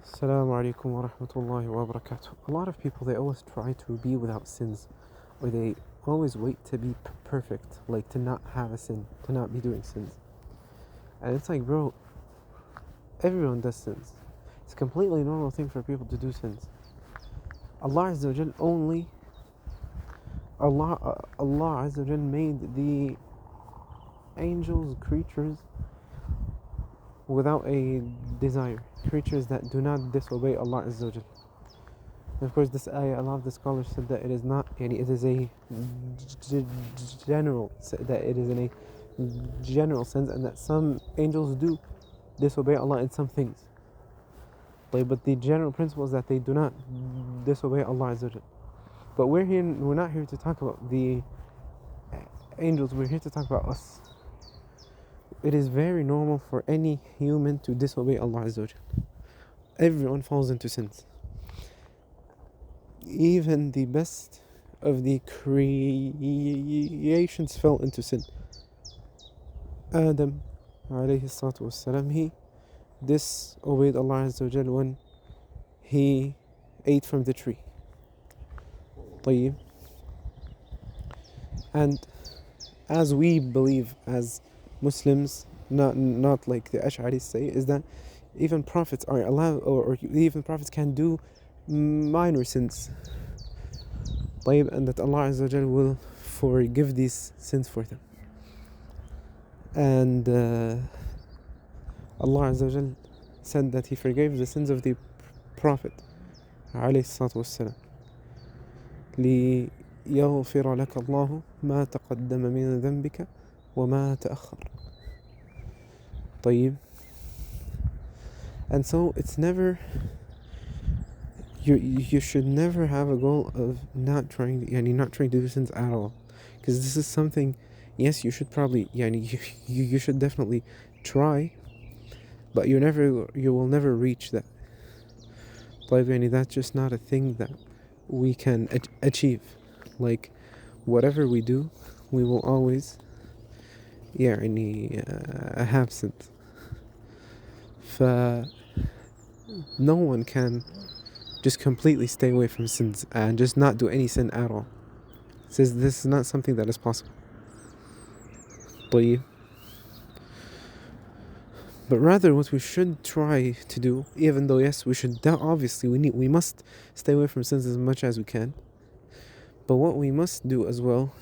Assalamu alaikum wa rahmatullahi wa barakatuh. A lot of people, they always try to be without sins, or they always wait to be perfect, like to not have a sin, to not be doing sins. And it's like, bro, everyone does sins. It's a completely normal thing for people to do sins. Allah Azza wa Jal Allah Azza wa Jal made the angels, creatures, without a desire, creatures that do not disobey Allah Azza wa Jal. And of course, this ayah, a lot of the scholars said that it is not, it is a general, that it is in a general sense, and that some angels do disobey Allah in some things. But the general principle is that they do not disobey Allah Azza wa Jal. But we're not here to talk about the angels, we're here to talk about us. It is very normal for any human to disobey Allah Azza wa Jal. Everyone falls into sins. Even the best of the creations fell into sin. Adam alayhi salatu wassalam, he disobeyed Allah Azza wa Jal when he ate from the tree. طيب. And as we believe as Muslims, not like the Ash'aris say, is that even prophets are allowed, or even prophets can do minor sins, and that Allah Azza wa Jal will forgive these sins for them. And Allah Azza wa Jal said that He forgave the sins of the Prophet alayhi salatu wassalam. ليغفر لك الله ما تقدم من ذنبك وما تأخر. طيب. And so it's never, you should never have a goal of not trying to do sins at all, because this is something, yes, you should probably, you should definitely try, but you will never reach that. That's just not a thing that we can achieve. Like, whatever we do, we will always have sins. No one can just completely stay away from sins and just not do any sin at all. It says this is not something that is possible. But rather, what we should try to do, even though yes, we should obviously we must stay away from sins as much as we can. But what we must do as well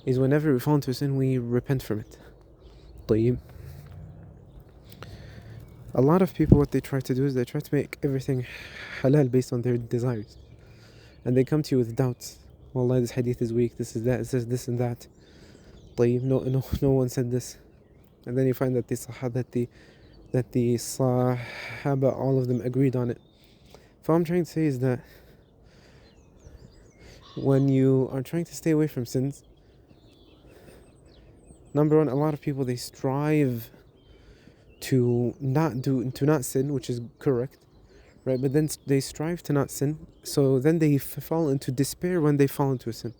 is whenever we fall into a sin, we repent from it. طيب. A lot of people, what they try to do is they try to make everything halal based on their desires, and they come to you with doubts. Wallah, this hadith is weak, this is that, it says this and that. طيب. No one said this. And then you find that the Sahaba, all of them agreed on it. What I'm trying to say is that when you are trying to stay away from sins, number one, a lot of people, they strive to not sin, which is correct, right? But then they strive to not sin, so then they fall into despair when they fall into a sin.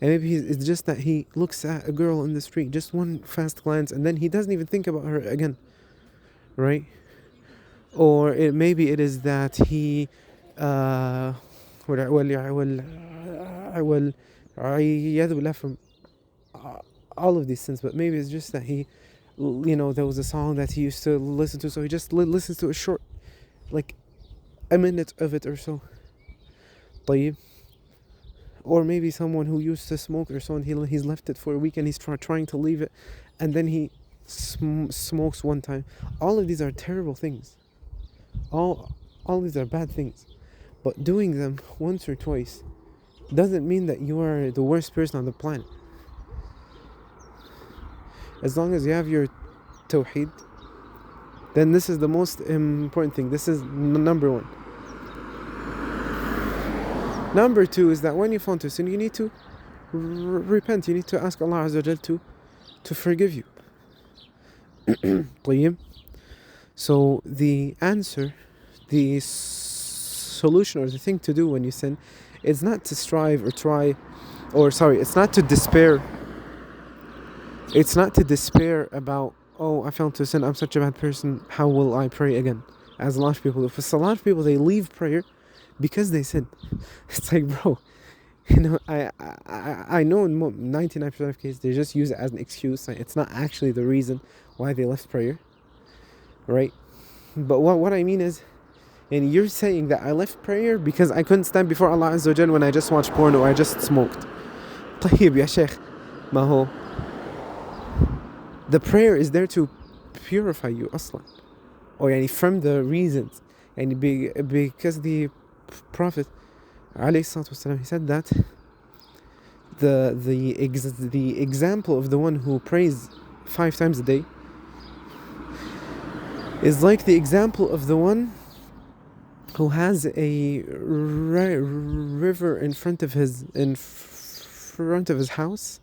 And maybe it's just that he looks at a girl in the street, just one fast glance, and then he doesn't even think about her again, right? Or maybe it is that he from all of these sins, but maybe it's just that he, there was a song that he used to listen to, so he just listens to a short, like a minute of it or so. طيب. Or maybe someone who used to smoke or so, and he's left it for a week and he's trying to leave it, and then he smokes one time. All of these are terrible things. All these are bad things. But doing them once or twice doesn't mean that you are the worst person on the planet. As long as you have your tawheed, then this is the most important thing. This is number one. Number two is that when you fall into sin, you need to repent. You need to ask Allah Azza wa Jal to forgive you. طيب. So the answer, the solution, or the thing to do when you sin, is not to strive or try, it's not to despair. It's not to despair about, oh, I fell into sin, I'm such a bad person, how will I pray again? as a lot of people do. For a lot of people, they leave prayer because they sin. It's like, bro, I know in 99% of cases they just use it as an excuse. Like, it's not actually the reason why they left prayer, right? But what I mean is, and you're saying that I left prayer because I couldn't stand before Allah Azza wa Jal when I just watched porn or I just smoked. طيب يا شيخ, ما هو the prayer is there to purify you أصلا, or يعني from the reasons, and because the Prophet عليه الصلاة والسلام, he said that the example of the one who prays 5 times a day is like the example of the one who has a river in front of his house,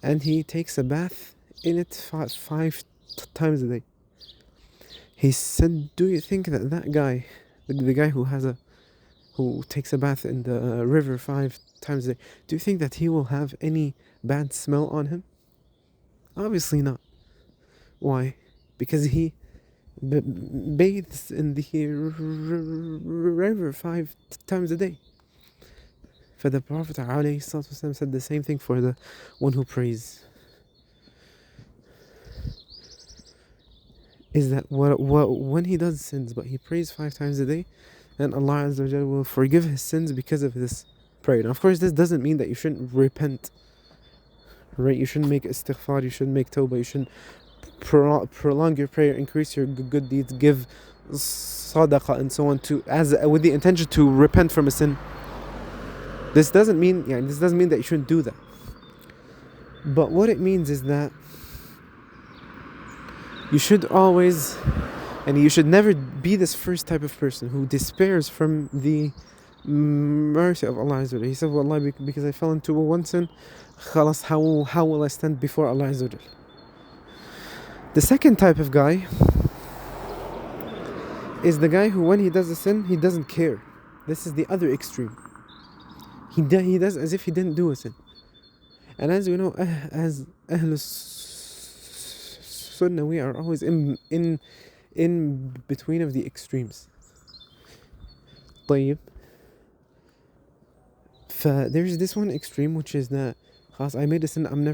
and he takes a bath in it 5 times a day. He said, do you think that guy, the guy who takes a bath in the river 5 times a day, do you think that he will have any bad smell on him? Obviously not. Why? Because he bathes in the river 5 times a day. For the Prophet ﷺ said the same thing for the one who prays. Is that when he does sins, but he prays 5 times a day, and Allah Azza wa Jalla will forgive his sins because of this prayer. Now, of course, this doesn't mean that you shouldn't repent, right? You shouldn't make istighfar, you shouldn't make tawbah, you shouldn't prolong your prayer, increase your good deeds, give sadaqah and so on, with the intention to repent from a sin. This doesn't mean that you shouldn't do that. But what it means is that you should always, and you should never be this first type of person who despairs from the mercy of Allah Azza wa Jalla. He said, Wallahi, because I fell into one sin, khalas, how will I stand before Allah Azza wa Jalla? The second type of guy is the guy who, when he does a sin, he doesn't care. This is the other extreme. He does as if he didn't do a sin. And as we know, as Ahlul Sunnah, we are always in between of the extremes. طيب. There's this one extreme, which is that I made a sin, I'm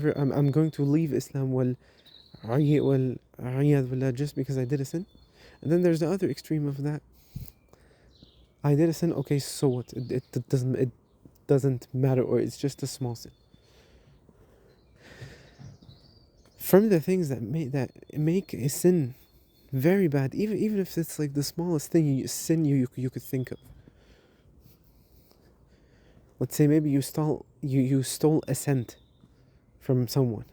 going to leave Islam just because I did a sin. And then there's the other extreme of that. I did a sin, okay, so what? It doesn't matter, or it's just a small sin. From the things that make a sin very bad, even if it's like the smallest thing you could think of. Let's say maybe you stole a cent from someone.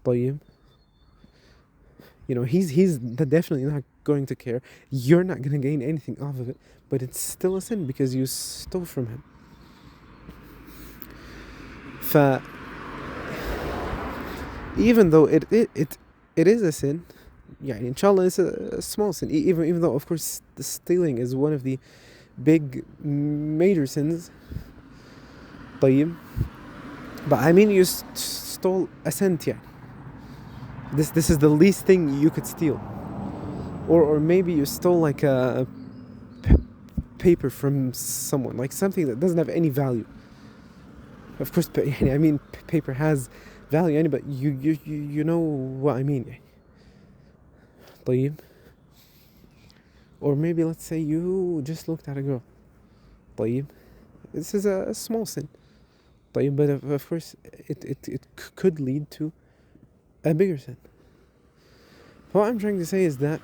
طيب. He's definitely not going to care. You're not going to gain anything off of it, but it's still a sin because you stole from him. Even though it is a sin, inshallah, it's a small sin. Even though, of course, the stealing is one of the big major sins. طيب. But I mean, you stole a cent, This is the least thing you could steal. Or maybe you stole like a paper from someone, like something that doesn't have any value. Of course, I mean, paper has value, but you know what I mean. طيب. Or maybe let's say you just looked at a girl. طيب. This is a small sin. طيب, but of course it could lead to a bigger sin. What I'm trying to say is that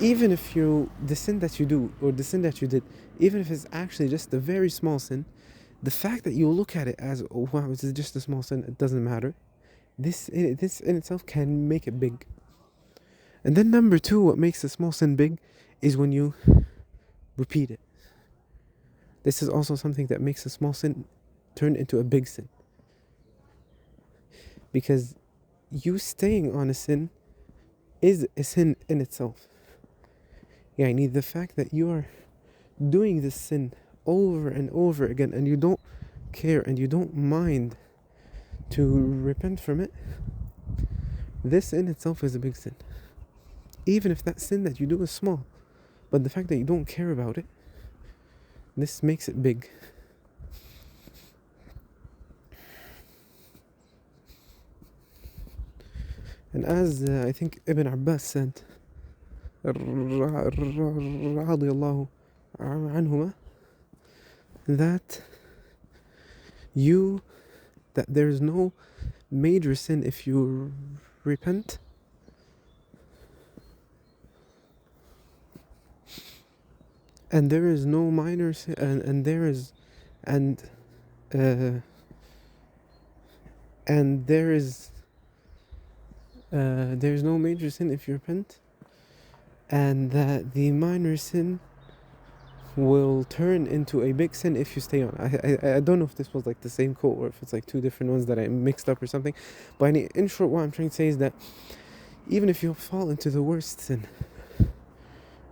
even if the sin that you do, or the sin that you did, even if it's actually just a very small sin, the fact that you look at it as, oh wow, this is just a small sin, it doesn't matter, this in itself can make it big. And then number 2, what makes a small sin big is when you repeat it. This is also something that makes a small sin turn into a big sin. Because you staying on a sin is a sin in itself. The fact that you are doing this sin over and over again, and you don't care and you don't mind to repent from it, this in itself is a big sin. even if that sin that you do is small, but the fact that you don't care about it, this makes it big. And as I think Ibn Abbas said, radiyallahu anhuma, that there's no major sin if you repent, and there is no minor sin, there's no major sin if you repent, and that the minor sin will turn into a big sin if you stay on. I don't know if this was like the same quote or if it's like two different ones that I mixed up or something, but in short, what I'm trying to say is that even if you fall into the worst sin,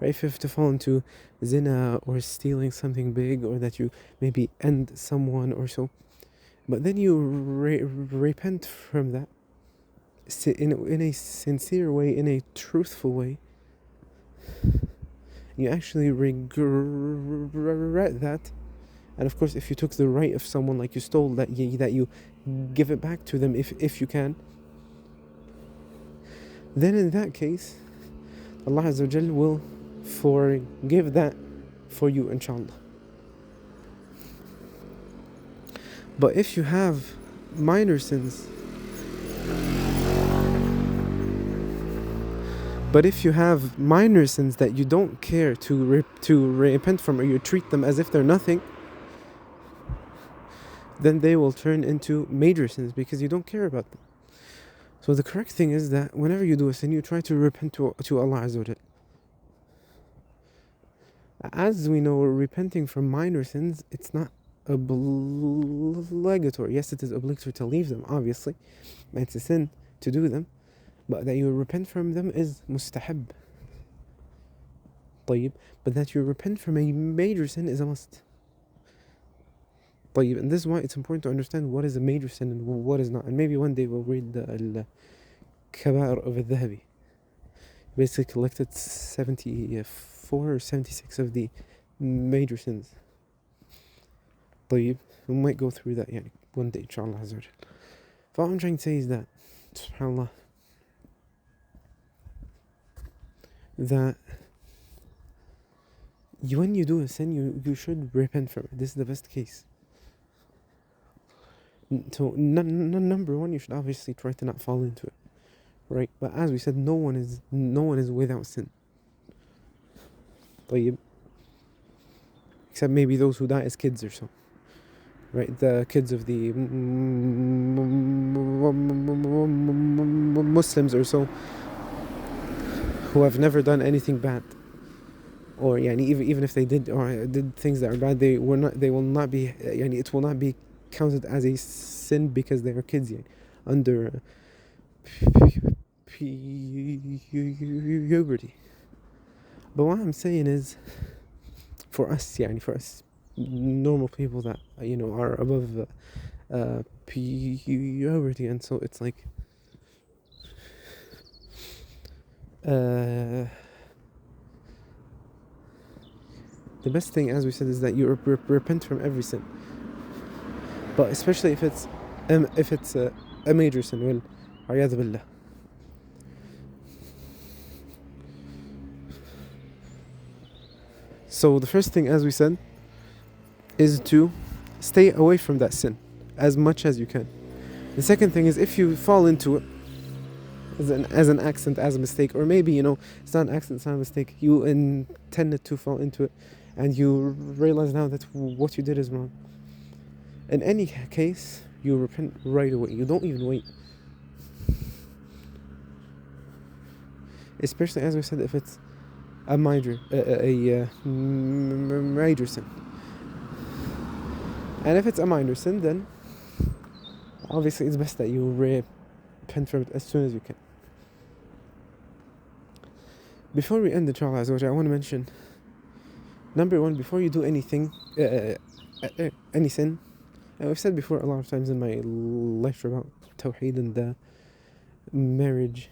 right, if you have to fall into zina or stealing something big, or that you maybe end someone or so, but then you repent from that in a sincere way, in a truthful way, you actually regret that. And of course, if you took the right of someone, like you stole, that you give it back to them if you can, then in that case Allah Azza wa Jal will forgive that for you, inshallah. But if you have minor sins, that you don't care to repent from, or you treat them as if they're nothing, then they will turn into major sins because you don't care about them. So the correct thing is that whenever you do a sin, you try to repent to Allah Azza wa Jal. As we know, repenting from minor sins, it's not obligatory. Yes, it is obligatory to leave them, obviously. It's a sin to do them. But that you repent from them is mustahab. طيب. But that you repent from a major sin is a must. طيب. And this is why it's important to understand what is a major sin and what is not. And maybe one day we'll read the Al-Kaba'ir of Al-Dhahabi. Basically collected 74 or 76 of the major sins. طيب. We might go through that one day, inshallah. So what I'm trying to say is that, subhanAllah, that when you do a sin, you should repent from it. This is the best case. So number one, you should obviously try to not fall into it, right? But as we said, no one is without sin. طيب. Except maybe those who die as kids or so, right? The kids of the Muslims or so, who have never done anything bad, or even if they did things that are bad, it will not be counted as a sin because they are kids under puberty. But what I'm saying is, for us normal people that are above puberty, and so it's like the best thing, as we said, is that you repent from every sin, but especially if it's a major sin. Well, a'yadhu billah. So the first thing, as we said, is to stay away from that sin as much as you can. The second thing is, if you fall into it as an accident, as a mistake, or maybe it's not an accident, it's not a mistake, you intended to fall into it, and you realize now that what you did is wrong. In any case, you repent right away. You don't even wait. Especially, as we said, if it's a major sin. And if it's a minor sin, then obviously it's best that you repent from it as soon as you can. Before we end the trial, I want to mention, number one, before you do anything, any sin, and I've said before a lot of times in my lecture about Tawheed and marriage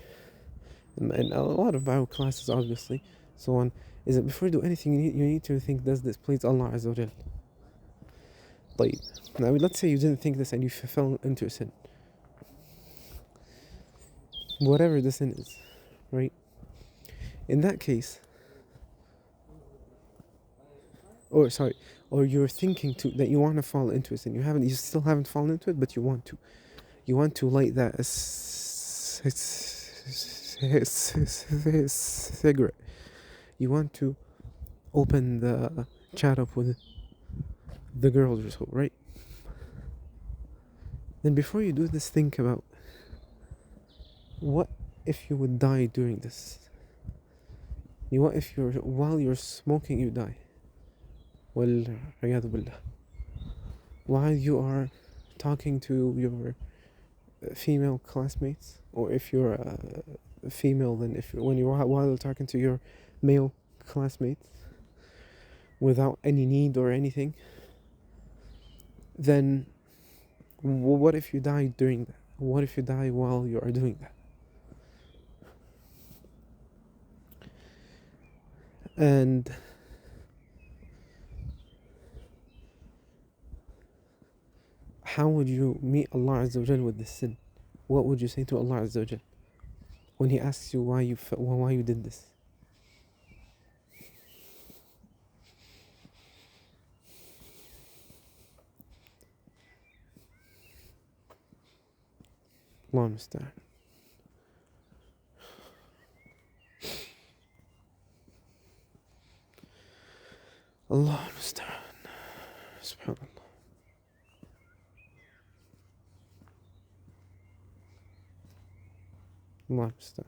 and a lot of bio classes, obviously, so on, is that before you do anything, you need to think, does this please Allah Azza wa Jal? Like, now let's say you didn't think this and you fell into a sin. Whatever the sin is, right? In that case, or you're thinking that you want to fall into a sin. You still haven't fallen into it, but you want to. You want to light that cigarette. You want to open the chat up with the girls or so, right? Then before you do this, think about, what if you would die during this? What if while you're smoking you die? وَالْعِيَاذُ بِاللَّهِ. While you are talking to your female classmates, or if you're a female, then while you're talking to your male classmates without any need or anything, then what if you die during that? What if you die while you are doing that? And how would you meet Allah Azza wa Jal with this sin? What would you say to Allah Azza wa Jal when He asks you why you did this? Allah musta'an. Allah musta'an. Subhanallah. Allah musta'an.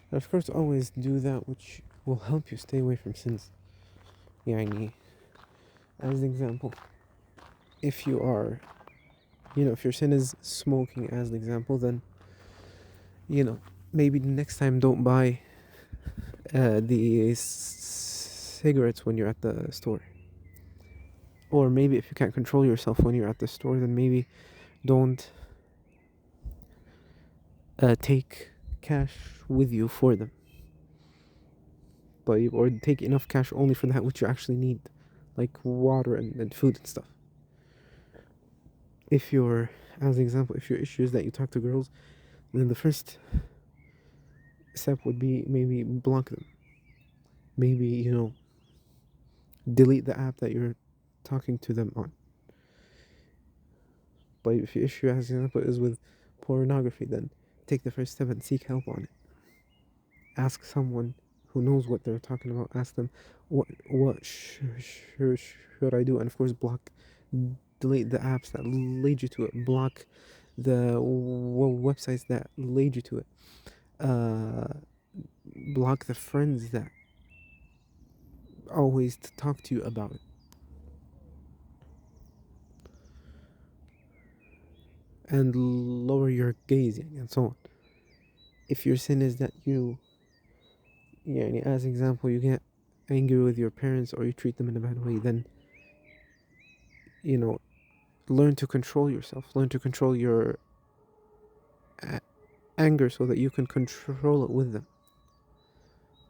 And of course, always do that which will help you stay away from sins. Yani, as an example, if you are, if your sin is smoking, as an example, then, maybe next time don't buy the cigarettes when you're at the store. Or maybe if you can't control yourself when you're at the store, then maybe don't take cash with you for them. Or take enough cash only for that which you actually need, like water and food and stuff. If your issue is that you talk to girls, then the first step would be maybe block them. Maybe, delete the app that you're talking to them on. But if your issue, as an example, is with pornography, then take the first step and seek help on it. Ask someone who knows what they're talking about. Ask them, what should I do? And of course, delete the apps that lead you to it. Block the websites that lead you to it. Block the friends that always talk to you about it. And lower your gazing and so on. If your sin is that you, as an example, you get angry with your parents or you treat them in a bad way, then, learn to control yourself. Learn to control your anger so that you can control it with them.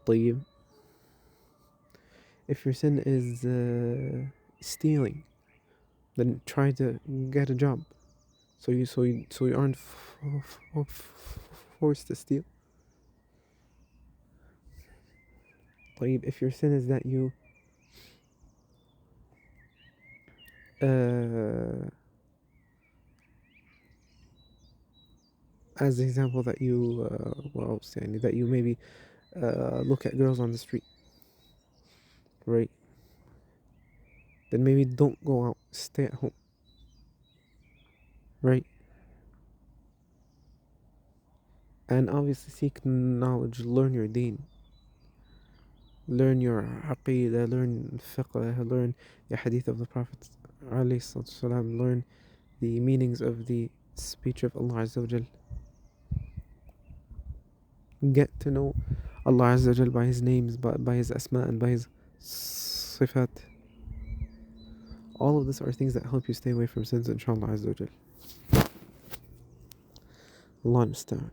طيب. If your sin is stealing, then try to get a job, so you aren't forced to steal. طيب. If your sin is that you as the example that you that you maybe look at girls on the street, right? Then maybe don't go out, stay at home, right? And obviously seek knowledge, learn your deen, learn your aqidah, learn fiqh, learn the hadith of the Prophet ﷺ, learn the meanings of the speech of Allah Azza wa Jal. Get to know Allah Azza wa Jal by His names, by His asma, and by His sifat. All of this are things that help you stay away from sins, inshallah Azza wa Jal. Allah understand.